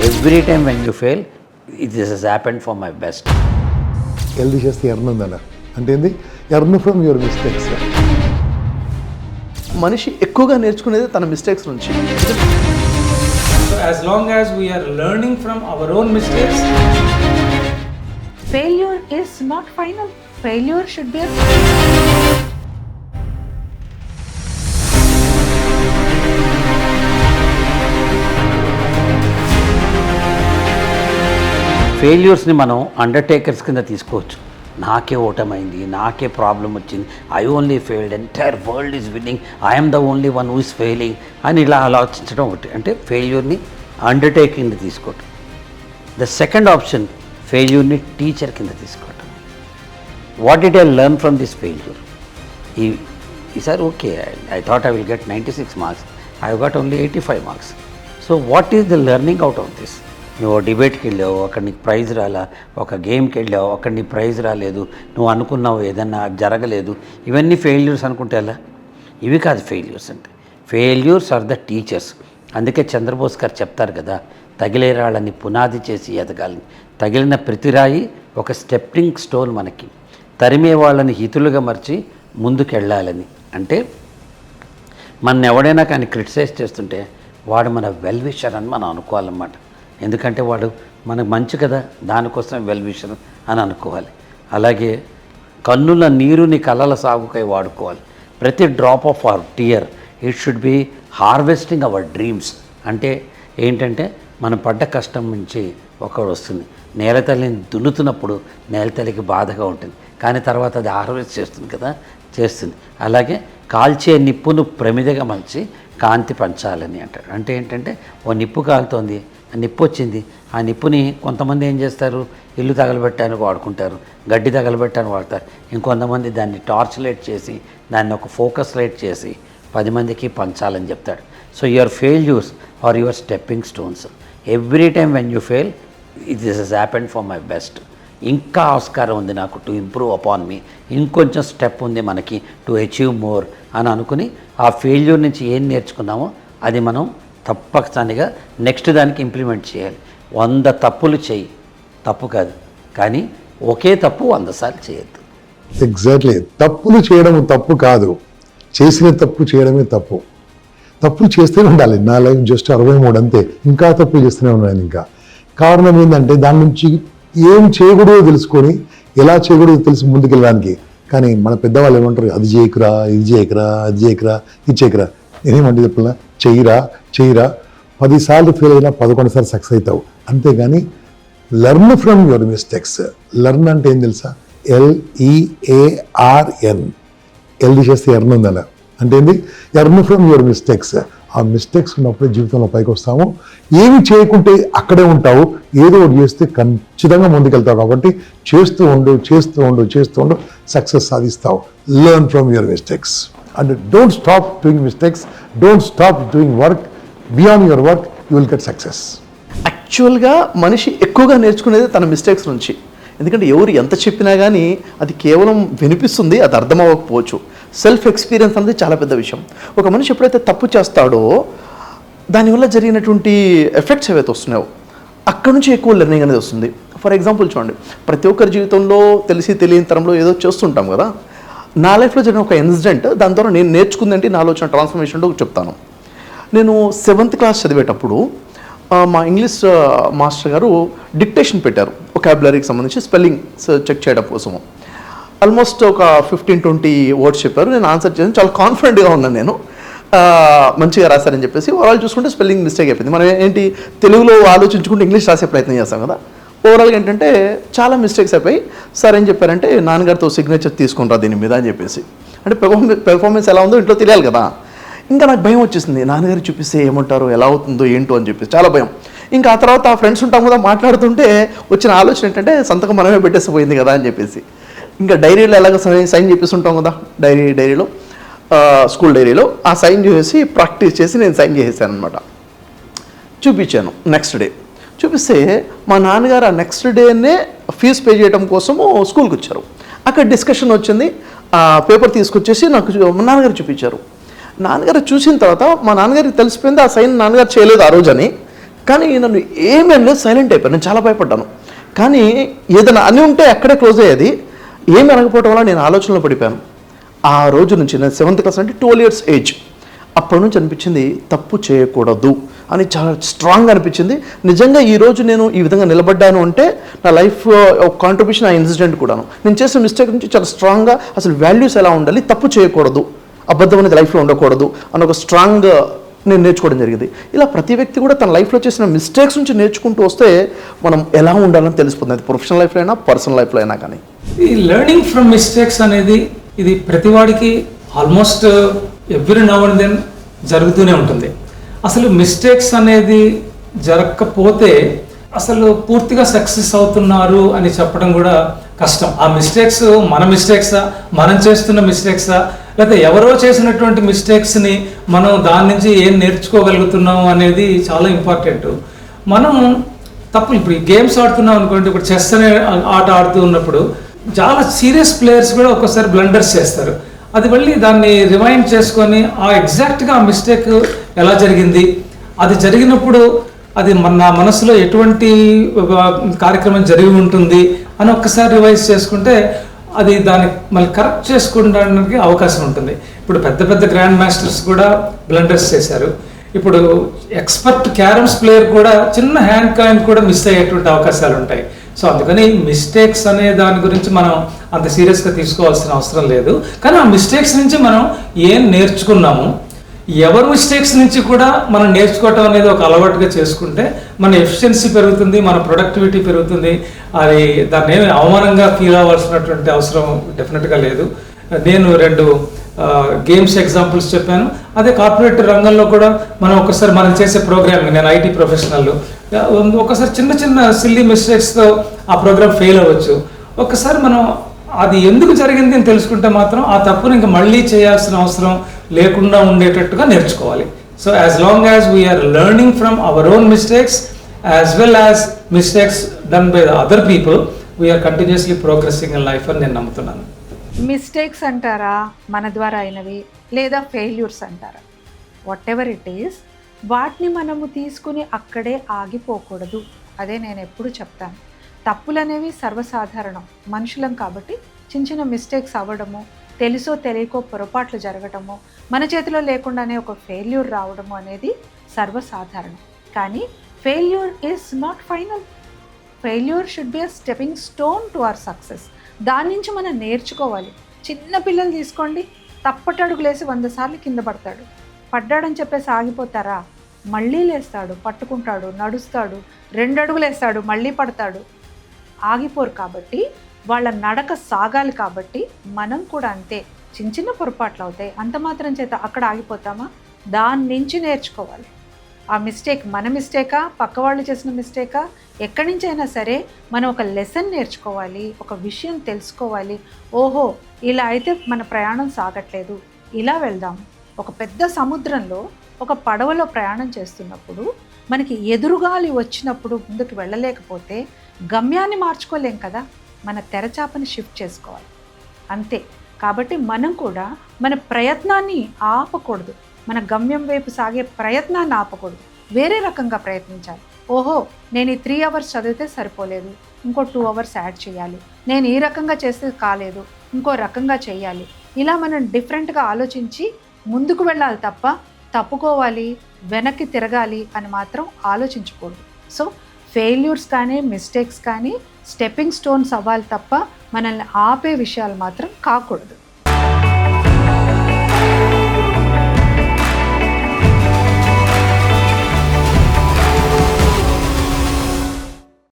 Every time when you fail, this has happened for my best. ఎల్ది చేస్తే earn ఉందన్న అంటే ఏంది ఎర్న్ ఫ్రమ్ యువర్ మిస్టేక్స్. మనిషి ఎక్కువగా నేర్చుకునేది తన మిస్టేక్స్ నుంచి. So as long as we are learning from our own mistakes, failure is not final. Failure should be a ఫెయిల్యూర్స్ని మనం అండర్టేకర్స్ కింద తీసుకోవచ్చు. నాకే ఓటమైంది, నాకే ప్రాబ్లం వచ్చింది, I only failed, entire world is winning, I'm the only one who is failing అని ఇలా ఆలోచించడం ఒకటి. అంటే ఫెయిల్యూర్ని అండర్టేకింగ్ తీసుకోవటం. ద సెకండ్ ఆప్షన్ ఫెయిల్యూర్ని టీచర్ కింద తీసుకోవటం. What did I learn from this failure? ఈసారి okay, I thought I will get 96 marks, I got only 85 marks. So what is the learning out of this? నువ్వు డిబేట్కి వెళ్ళావు, అక్కడ నీకు ప్రైజ్ రాలా, ఒక గేమ్కి వెళ్ళావు, అక్కడ నీకు ప్రైజ్ రాలేదు, నువ్వు అనుకున్నావు ఏదన్నా జరగలేదు, ఇవన్నీ ఫెయిల్యూర్స్ అనుకుంటే ఎలా? ఇవి కాదు ఫెయిల్యూర్స్ అంటే. Failures are the teachers. అందుకే చంద్రబోస్ గారు చెప్తారు కదా, తగిలే రాళ్ళని పునాది చేసి ఎదగాలని. తగిలిన ప్రతిరాయి ఒక స్టెప్పింగ్ స్టోన్ మనకి, తరిమే వాళ్ళని హితులుగా మర్చి ముందుకెళ్ళాలని. అంటే మన ఎవడైనా కానీ క్రిటిసైజ్ చేస్తుంటే వాడు మన వెల్ విషర్ అని మనం అనుకోవాలన్నమాట. ఎందుకంటే వాడు మనకు మంచి కదా, దానికోసం వెల్ విషర్ అని అనుకోవాలి. అలాగే కన్నుల నీరుని కలల సాగుకై వాడుకోవాలి. ప్రతి drop of our tear it should be harvesting our dreams. అంటే ఏంటంటే మనం పడ్డ కష్టం నుంచి ఒకడు వస్తుంది. నేలతల్లిని దున్నుతున్నప్పుడు నేలతల్లికి బాధగా ఉంటుంది, కానీ తర్వాత అది హార్వెస్ట్ చేస్తుంది కదా, చేస్తుంది. అలాగే కాల్చే నిప్పును ప్రమిదగా మలిచి కాంతి పంచాలని అంటాడు. అంటే ఏంటంటే ఓ నిప్పు కాలుతోంది, ఆ నిప్పు వచ్చింది, ఆ నిప్పుని కొంతమంది ఏం చేస్తారు, ఇల్లు తగలబెట్టడానికి వాడుకుంటారు, గడ్డి తగలబెట్టడానికి వాడతారు. ఇంకొంతమంది దాన్ని టార్చ్ లైట్ చేసి, దాన్ని ఒక ఫోకస్ లైట్ చేసి 10 మందికి పంచాలని చెప్తాడు. So your failures are your stepping stones. Every time when you fail, this has happened for my best. ఇంకా ఆస్కారం ఉంది నాకు టు ఇంప్రూవ్ అపాన్ మీ, ఇంకొంచెం స్టెప్ ఉంది మనకి టు అచీవ్ మోర్ అని అనుకుని ఆ ఫెయిల్యూర్ నుంచి ఏం నేర్చుకున్నామో అది మనం తప్పనిసరిగా నెక్స్ట్ దానికి ఇంప్లిమెంట్ చేయాలి. 100 తప్పులు చేయి, తప్పు కాదు, కానీ ఒకే తప్పు 100 సార్లు చేయొద్దు. ఎగ్జాక్ట్లీ. తప్పులు చేయడం తప్పు కాదు, చేసిన తప్పు చేయడమే తప్పు. తప్పులు చేస్తూనే ఉండాలి. నా లైఫ్ జస్ట్ 63 అంతే, ఇంకా తప్పులు చేస్తూనే ఉన్నాను. ఇంకా కారణం ఏంటంటే దాని నుంచి ఏం చేయకూడదో తెలుసుకొని ఎలా చేయకూడదో తెలిసి ముందుకెళ్ళడానికి. కానీ మన పెద్దవాళ్ళు ఏమంటారు, అది చేయకురా, ఇది చేయకురా, అది చేయకురా, ఇది చేయకురా. నేనేమంటే చెప్పినా, చెయ్యిరా చెయ్యిరా, 10 సార్లు ఫెయిల్ అయినా 11 సార్లు సక్సెస్ అవుతావు. అంతేగాని learn from your mistakes. Learn అంటే ఏం తెలుసా? LEARN. ఎల్ది చేస్తే ఎర్న్ ఉందన్న అంటే ఏంది ఎర్న్ ఫ్రమ్ యువర్ మిస్టేక్స్. ఆ మిస్టేక్స్ ఉన్నప్పుడే జీవితంలో పైకి వస్తాము. ఏమి చేయకుంటే అక్కడే ఉంటావు, ఏదో ఒకటి చేస్తే ఖచ్చితంగా ముందుకెళ్తావు. కాబట్టి చేస్తూ ఉండు, చేస్తూ ఉండు, చేస్తూ ఉండు, సక్సెస్ సాధిస్తావు. Learn from your mistakes and don't stop doing mistakes. Don't stop doing work. Beyond your work you will get success. యాక్చువల్గా మనిషి ఎక్కువగా నేర్చుకునేది తన మిస్టేక్స్ నుంచి. ఎందుకంటే ఎవరు ఎంత చెప్పినా కానీ అది కేవలం వినిపిస్తుంది, అది అర్థం అవ్వకపోవచ్చు. సెల్ఫ్ ఎక్స్పీరియన్స్ అనేది చాలా పెద్ద విషయం. ఒక మనిషి ఎప్పుడైతే తప్పు చేస్తాడో దానివల్ల జరిగినటువంటి ఎఫెక్ట్స్ ఏవైతే వస్తున్నాయో అక్కడ నుంచి ఎక్కువ లెర్నింగ్ అనేది వస్తుంది. ఫర్ ఎగ్జాంపుల్ చూడండి, ప్రతి ఒక్కరి జీవితంలో తెలిసి తెలియని తరంలో ఏదో చేస్తుంటాం కదా. నా లైఫ్లో జరిగిన ఒక ఇన్సిడెంట్, దాని ద్వారా నేను నేర్చుకుందంటే నాలో వచ్చిన ట్రాన్స్ఫర్మేషన్ చెప్తాను. నేను 7th క్లాస్ చదివేటప్పుడు మా ఇంగ్లీష్ మాస్టర్ గారు డిక్టేషన్ పెట్టారు, వొకాబులరీకి సంబంధించి స్పెల్లింగ్స్ చెక్ చేయడం కోసము. ఆల్మోస్ట్ ఒక 15-20 వర్డ్స్ చెప్పారు. నేను ఆన్సర్ చేసి చాలా కాన్ఫిడెంట్గా ఉన్నాను. నేను మంచిగా రాశారని చెప్పేసి ఓవరాల్ చూసుకుంటే స్పెల్లింగ్ మిస్టేక్ అయిపోయింది. మనం ఏంటి తెలుగులో ఆలోచించుకుంటే ఇంగ్లీష్ రాసే ప్రయత్నం చేస్తాం కదా. ఓవరాల్గా ఏంటంటే చాలా మిస్టేక్స్ అయిపోయి సార్ ఏం చెప్పారంటే, నాన్నగారితో సిగ్నేచర్ తీసుకుంటారా దీని మీద అని చెప్పేసి. అంటే పెర్ఫార్మెన్స్ ఎలా ఉందో ఇంట్లో తెలియాలి కదా. ఇంకా నాకు భయం వచ్చేసింది, నాన్నగారికి చూపిస్తే ఏమంటారో, ఎలా అవుతుందో ఏంటో అని చెప్పేసి చాలా భయం. ఇంకా ఆ తర్వాత ఆ ఫ్రెండ్స్ ఉంటాం కదా, మాట్లాడుతుంటే వచ్చిన ఆలోచన ఏంటంటే సంతకం మనమే పెట్టేసిపోయింది కదా అని చెప్పేసి. ఇంకా డైరీలో ఎలాగ సైన్ చెప్పేసి ఉంటాం కదా, డైరీలో స్కూల్ డైరీలో ఆ సైన్ చేసి ప్రాక్టీస్ చేసి నేను సైన్ చేసేసాను అనమాట. చూపించాను నెక్స్ట్ డే. చూపిస్తే మా నాన్నగారు ఆ నెక్స్ట్ డేనే ఫీజు పే చేయడం కోసము స్కూల్కి వచ్చారు. అక్కడ డిస్కషన్ వచ్చింది. ఆ పేపర్ తీసుకొచ్చేసి నాకు మా నాన్నగారు చూపించారు. నాన్నగారు చూసిన తర్వాత మా నాన్నగారికి తెలిసిపోయింది ఆ సైన్ నాన్నగారు చేయలేదు ఆ రోజని. కానీ నన్ను ఏమీ అనలేదు, సైలెంట్ అయిపోయాను. నేను చాలా భయపడ్డాను. కానీ ఏదైనా అని ఉంటే అక్కడే క్లోజ్ అయ్యేది. ఏమి అనకపోవడం వల్ల నేను ఆలోచనలో పడిపోయాను. ఆ రోజు నుంచి నేను 7th క్లాస్ అంటే 12 years ఏజ్, అప్పటి నుంచి అనిపించింది తప్పు చేయకూడదు అని చాలా స్ట్రాంగ్గా అనిపించింది. నిజంగా ఈరోజు నేను ఈ విధంగా నిలబడ్డాను అంటే నా లైఫ్లో ఒక కాంట్రిబ్యూషన్, ఆ ఇన్సిడెంట్ కూడాను. నేను చేసిన మిస్టేక్ నుంచి చాలా స్ట్రాంగ్గా అసలు వాల్యూస్ ఎలా ఉండాలి, తప్పు చేయకూడదు, అబద్ధం అనేది లైఫ్లో ఉండకూడదు అని ఒక స్ట్రాంగ్ నేను నేర్చుకోవడం జరిగింది. ఇలా ప్రతి వ్యక్తి కూడా తన లైఫ్లో చేసిన మిస్టేక్స్ నుంచి నేర్చుకుంటూ వస్తే మనం ఎలా ఉండాలని తెలిసిపోతుంది. అది ప్రొఫెషనల్ లైఫ్లో అయినా పర్సనల్ లైఫ్లో అయినా కానీ. ఈ లెర్నింగ్ ఫ్రమ్ మిస్టేక్స్ అనేది ఇది ప్రతివాడికి almost every now and then జరుగుతూనే ఉంటుంది. అసలు మిస్టేక్స్ అనేది జరగకపోతే అసలు పూర్తిగా సక్సెస్ అవుతున్నారు అని చెప్పడం కూడా కష్టం. ఆ మిస్టేక్స్ మన మిస్టేక్సా, మనం చేస్తున్న మిస్టేక్సా, లేకపోతే ఎవరో చేసినటువంటి మిస్టేక్స్ని మనం దాని నుంచి ఏం నేర్చుకోగలుగుతున్నాం అనేది చాలా ఇంపార్టెంట్. మనం తప్పులు ఇప్పుడు గేమ్స్ ఆడుతున్నాం అనుకోండి, ఇప్పుడు చెస్ అనే ఆట ఆడుతూ ఉన్నప్పుడు చాలా సీరియస్ ప్లేయర్స్ కూడా ఒక్కోసారి బ్లండర్స్ చేస్తారు. అది మళ్ళీ దాన్ని రిమైండ్ చేసుకొని ఆ ఎగ్జాక్ట్గా ఆ మిస్టేక్ ఎలా జరిగింది, అది జరిగినప్పుడు అది నా మనసులో ఎటువంటి కార్యక్రమం జరిగి ఉంటుంది అని ఒక్కసారి రివైజ్ చేసుకుంటే అది దాన్ని మళ్ళీ కరెక్ట్ చేసుకోవడానికి అవకాశం ఉంటుంది. ఇప్పుడు పెద్ద పెద్ద గ్రాండ్ మాస్టర్స్ కూడా బ్లండర్స్ చేశారు. ఇప్పుడు ఎక్స్పర్ట్ క్యారమ్స్ ప్లేయర్ కూడా చిన్న హ్యాండ్ కాయిన్ కూడా మిస్ అయ్యేటువంటి అవకాశాలు ఉంటాయి. సో అందుకని మిస్టేక్స్ అనే దాని గురించి మనం అంత సీరియస్గా తీసుకోవాల్సిన అవసరం లేదు. కానీ ఆ మిస్టేక్స్ నుంచి మనం ఏం నేర్చుకున్నాము, ఎవరి మిస్టేక్స్ నుంచి కూడా మనం నేర్చుకోవటం అనేది ఒక అలవాటుగా చేసుకుంటే మన ఎఫిషియన్సీ పెరుగుతుంది, మన ప్రొడక్టివిటీ పెరుగుతుంది. అది దాన్ని ఏమి అవమానంగా ఫీల్ అవ్వాల్సినటువంటి అవసరం డెఫినెట్గా లేదు. నేను 2 గేమ్స్ ఎగ్జాంపుల్స్ చెప్పాను. అదే కార్పొరేట్ రంగంలో కూడా మనం ఒకసారి మనం చేసే ప్రోగ్రామింగ్, నేను ఐటీ ప్రొఫెషనల్, ఒకసారి చిన్న చిన్న సిల్లీ మిస్టేక్స్తో ఆ ప్రోగ్రామ్ ఫెయిల్ అవ్వచ్చు. ఒకసారి మనం అది ఎందుకు జరిగింది అని తెలుసుకుంటే మాత్రం ఆ తప్పుని ఇంకా మళ్ళీ చేయాల్సిన అవసరం లేకుండా ఉండేటట్టుగా నేర్చుకోవాలి. So as long as we're learning from our own mistakes as well as mistakes done by the other people, we're continuously progressing in life అని నేను నమ్ముతున్నాను. మిస్టేక్స్ అంటారా, మన ద్వారా అయినవి, లేదా ఫెయిల్యూర్స్ అంటారా, వాట్ ఎవర్ ఇట్ ఈస్, వాటిని మనము తీసుకుని అక్కడే ఆగిపోకూడదు. అదే నేను ఎప్పుడు చెప్తాను. తప్పులు అనేవి సర్వసాధారణం, మనుషులం కాబట్టి చిన్న చిన్న మిస్టేక్స్ అవ్వడము, తెలుసో తెలియకో పొరపాట్లు జరగటము, మన చేతిలో లేకుండానే ఒక ఫెయిల్యూర్ రావడము అనేది సర్వసాధారణం. కానీ failure is not final. Failure should be a stepping stone to our success. దాని నుంచి మనం నేర్చుకోవాలి. చిన్న పిల్లలు తీసుకోండి, తప్పటడుగులేసి 100 సార్లు కింద పడతాడు. పడ్డాడని చెప్పేసి ఆగిపోతారా? మళ్ళీ లేస్తాడు, పట్టుకుంటాడు, నడుస్తాడు, 2 అడుగులు వేస్తాడు, మళ్ళీ పడతాడు. ఆగిపోరు. కాబట్టి వాళ్ళ నడక సాగాలి. కాబట్టి మనం కూడా అంతే, చిన్న చిన్న పొరపాట్లు అవుతాయి, అంత మాత్రం చేత అక్కడ ఆగిపోతామా? దాని నుంచి నేర్చుకోవాలి. ఆ మిస్టేక్ మన మిస్టేకా, పక్క వాళ్ళు చేసిన మిస్టేకా, ఎక్కడి నుంచి అయినా సరే మనం ఒక లెసన్ నేర్చుకోవాలి, ఒక విషయం తెలుసుకోవాలి. ఓహో, ఇలా అయితే మన ప్రయాణం సాగట్లేదు, ఇలా వెళ్దాం. ఒక పెద్ద సముద్రంలో ఒక పడవలో ప్రయాణం చేస్తున్నప్పుడు మనకి ఎదురుగాలి వచ్చినప్పుడు ముందుకు వెళ్ళలేకపోతే గమ్యాన్ని మార్చుకోలేం కదా, మన తెరచాపని షిఫ్ట్ చేసుకోవాలి అంతే. కాబట్టి మనం కూడా మన ప్రయత్నాన్ని ఆపకూడదు, మన గమ్యం వైపు సాగే ప్రయత్నాన్ని ఆపకూడదు, వేరే రకంగా ప్రయత్నించాలి. ఓహో, నేను ఈ 3 hours చదివితే సరిపోలేదు, ఇంకో 2 hours యాడ్ చేయాలి, నేను ఈ రకంగా చేస్తే కాలేదు, ఇంకో రకంగా చేయాలి. ఇలా మనం డిఫరెంట్గా ఆలోచించి ముందుకు వెళ్ళాలి తప్ప తప్పుకోవాలి, వెనక్కి తిరగాలి అని మాత్రం ఆలోచించకూడదు. సో ఫెయిల్యూర్స్ కానీ మిస్టేక్స్ కానీ స్టెప్పింగ్ స్టోన్స్ అవ్వాలి తప్ప మనల్ని ఆపే విషయాలు మాత్రం కాకూడదు.